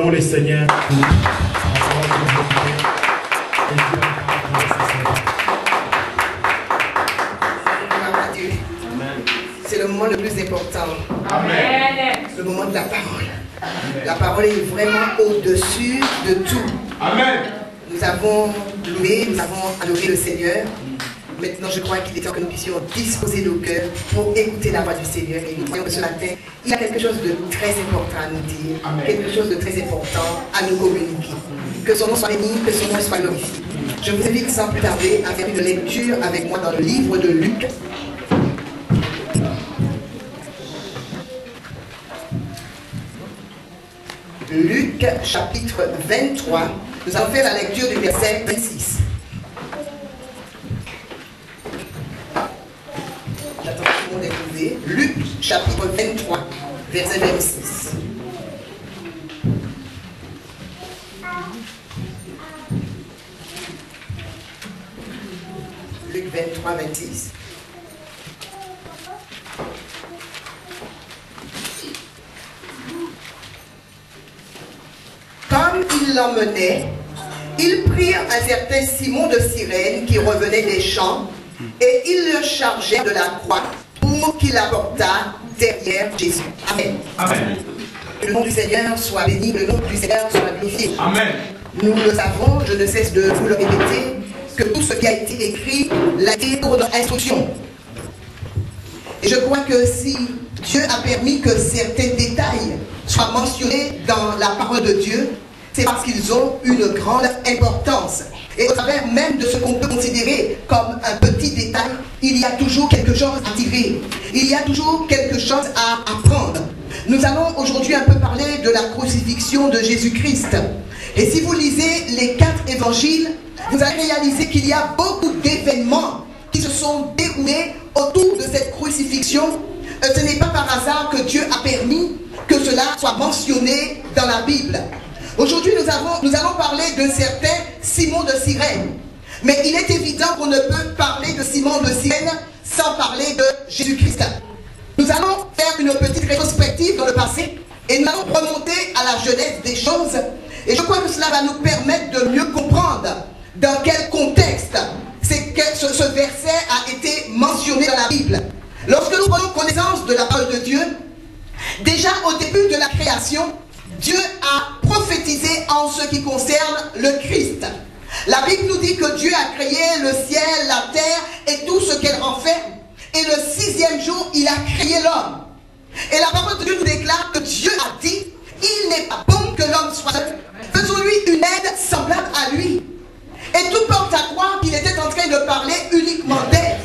Acclamons le Seigneur. C'est le moment le plus important. Amen. Le moment de la parole. Amen. La parole est vraiment au-dessus de tout. Amen. Nous avons loué, nous avons adoré le Seigneur. Maintenant, je crois qu'il est temps que nous puissions disposer nos cœurs pour écouter la voix du Seigneur. Et nous croyons que ce matin, il y a quelque chose de très important à nous dire. Amen. Quelque chose de très important à nous communiquer. Que son nom soit béni, que son nom soit glorifié. Je vous invite sans plus tarder à faire une lecture avec moi dans le livre de Luc. Luc, chapitre 23. Nous allons faire la lecture du verset 26. J'attends que tout le monde ait trouvé. Luc, chapitre 23, verset 26. Luc 23, 26. Comme ils l'emmenaient, ils prirent un certain Simon de Cyrène qui revenait des champs et ils le chargèrent de la croix pour qu'il l'apportât derrière Jésus. Amen. Amen. Que le nom du Seigneur soit béni, que le nom du Seigneur soit glorifié. Amen. Nous le savons, je ne cesse de vous le répéter, que tout ce qui a été écrit l'a été pour notre instruction. Et je crois que si Dieu a permis que certains détails soient mentionnés dans la parole de Dieu, c'est parce qu'ils ont une grande importance. Et au travers même de ce qu'on peut considérer comme un petit détail, il y a toujours quelque chose à tirer. Il y a toujours quelque chose à apprendre. Nous allons aujourd'hui un peu parler de la crucifixion de Jésus-Christ. Et si vous lisez les 4 évangiles, vous allez réaliser qu'il y a beaucoup d'événements qui se sont déroulés autour de cette crucifixion. Ce n'est pas par hasard que Dieu a permis que cela soit mentionné dans la Bible. Aujourd'hui, nous allons parler d'un certain Simon de Cyrène. Mais il est évident qu'on ne peut parler de Simon de Cyrène sans parler de Jésus-Christ. Nous allons faire une petite rétrospective dans le passé et nous allons remonter à la jeunesse des choses. Et je crois que cela va nous permettre de mieux comprendre dans quel contexte ce verset a été mentionné dans la Bible. Lorsque nous prenons connaissance de la parole de Dieu, déjà au début de la création, Dieu a prophétisé en ce qui concerne le Christ. La Bible nous dit que Dieu a créé le ciel, la terre et tout ce qu'elle renferme. Et le 6e jour, il a créé l'homme. Et la parole de Dieu nous déclare que Dieu a dit, il n'est pas bon que l'homme soit seul. Faisons-lui une aide semblable à lui. Et tout porte à croire qu'il était en train de parler uniquement d'aide.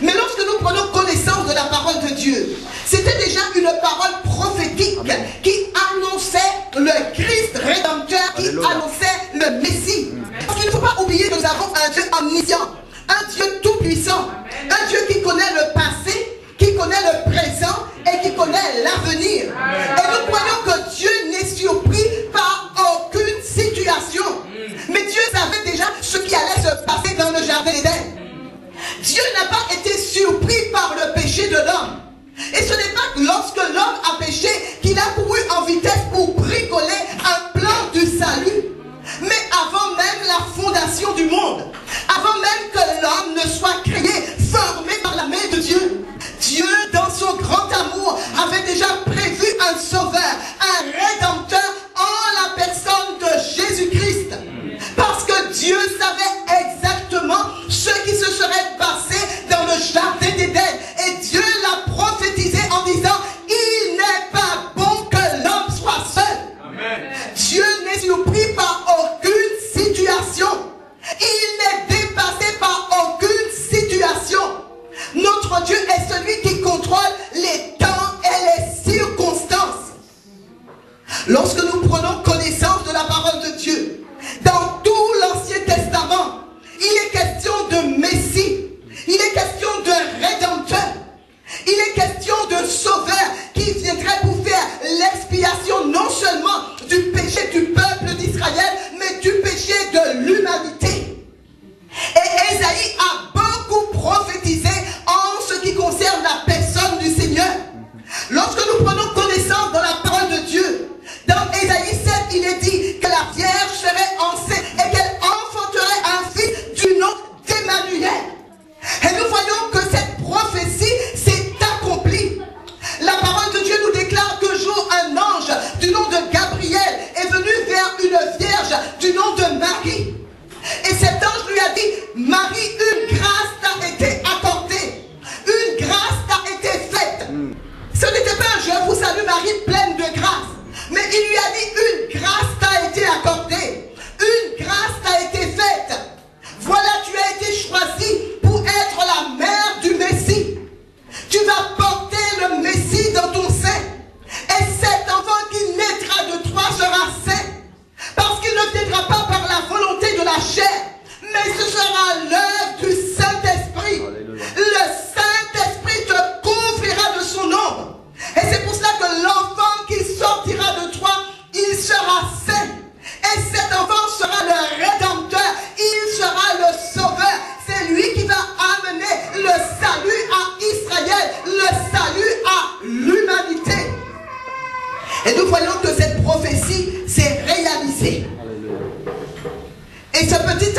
Mais lorsque nous prenons connaissance de la parole de Dieu, c'était déjà une parole prophétique qui annonçait le Christ rédempteur, qui annonçait le Messie. Parce qu'il ne faut pas oublier que nous avons un Dieu omniscient, un Dieu tout-puissant, un Dieu qui connaît le passé, qui connaît le présent et qui connaît l'avenir. Et nous croyons que Dieu n'est surpris par aucune situation. Mais Dieu savait déjà ce qui allait se passer dans le jardin d'Éden. Dieu n'a pas été surpris par le péché de l'homme. Et ce n'est pas lorsque l'homme a péché qu'il a couru en vitesse pour bricoler un plan du salut. Mais avant même la fondation du monde, avant même que l'homme ne soit créé, formé par la main de Dieu, Dieu, dans son grand amour, avait déjà prévu un sauveur, un rédempteur en la personne de Jésus-Christ. Parce que Dieu savait exactement ce qui se serait passé dans le jardin d'Éden. Et Dieu l'a prophétisé en disant, il n'est pas bon que l'homme soit seul. Amen. Dieu n'est surpris par aucune situation. Il n'est dépassé par aucune situation. Notre Dieu est celui qui contrôle les temps et les circonstances. Lorsque nous prenons connaissance de la parole de Dieu, dans tout l'Ancien Testament, il est question de Messie, il est question de Rédempteur, il est question de Sauveur qui viendrait pour faire l'expiation non seulement du péché du peuple d'Israël, mais du péché de l'humanité. Et Ésaïe a beaucoup prophétisé en ce qui concerne la personne du Seigneur.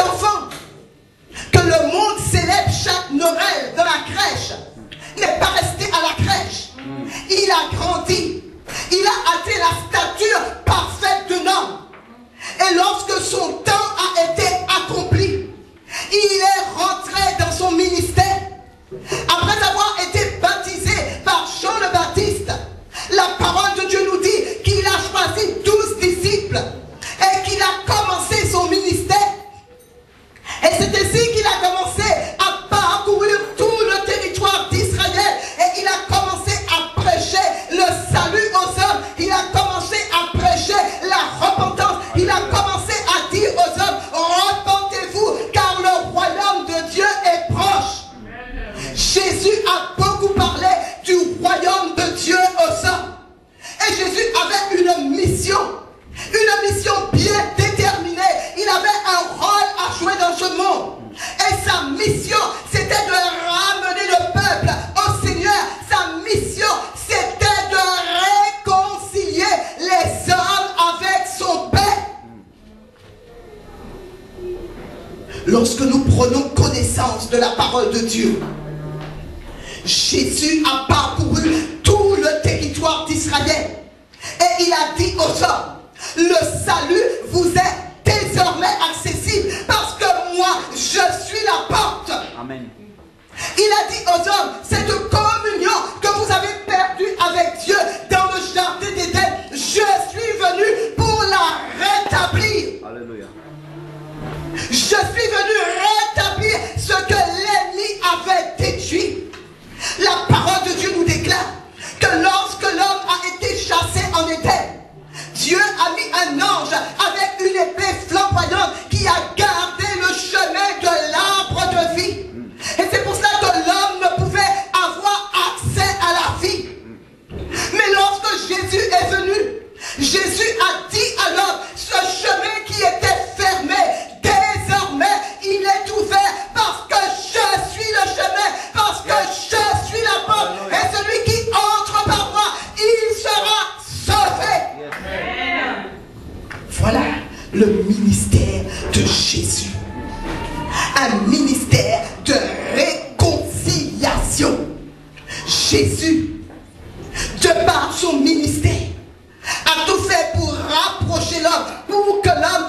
enfant que le monde célèbre chaque Noël dans la crèche n'est pas resté à la crèche. Il a grandi. Il a atteint la stature parfaite d'un homme. Et lorsque son temps a été accompli, il est rentré dans son ministère. Après avoir été baptisé par Jean le Baptiste, la parole de Dieu nous dit qu'il a choisi 12 disciples et qu'il a commencé son ministère. Et c'est ainsi qu'il a commencé à parcourir tout le territoire d'Israël et il a commencé à prêcher le salut aux hommes. Il a commencé à prêcher la repentance. Il a commencé à dire aux hommes, repentez-vous car le royaume de Dieu est proche. Jésus a beaucoup parlé du royaume de Dieu aux hommes. Et Jésus avait une mission bien déterminée. Il avait un rôle à jouer dans ce monde. Et sa mission, c'était de ramener le peuple au Seigneur. Sa mission, c'était de réconcilier les hommes avec son Père. Lorsque nous prenons connaissance de la parole de Dieu, Jésus a parcouru tout le territoire d'Israël. Et il a dit aux hommes, le salut vous est désormais accessible parce que moi, je suis la porte. Amen. Il a dit aux hommes, cette communion que vous avez perdue avec Dieu dans le jardin d'Éden, je suis venu pour la rétablir. Alléluia. Je suis venu rétablir ce que l'ennemi avait détruit. La parole de Dieu nous déclare que lorsque l'homme a été chassé en Éden, Dieu a mis un ange avec une épée flamboyante qui a gardé le chemin de l'arbre de vie. Et c'est pour cela que l'homme ne pouvait avoir accès à la vie. Mais lorsque Jésus est venu, Jésus a dit à l'homme, ce chemin qui était fermé, désormais il est ouvert parce que je suis le chemin, parce que je suis la porte. Et celui qui entre par moi, il sera sauvé. Voilà le ministère de Jésus. Un ministère de réconciliation. Jésus, de par son ministère, a tout fait pour rapprocher l'homme, pour que l'homme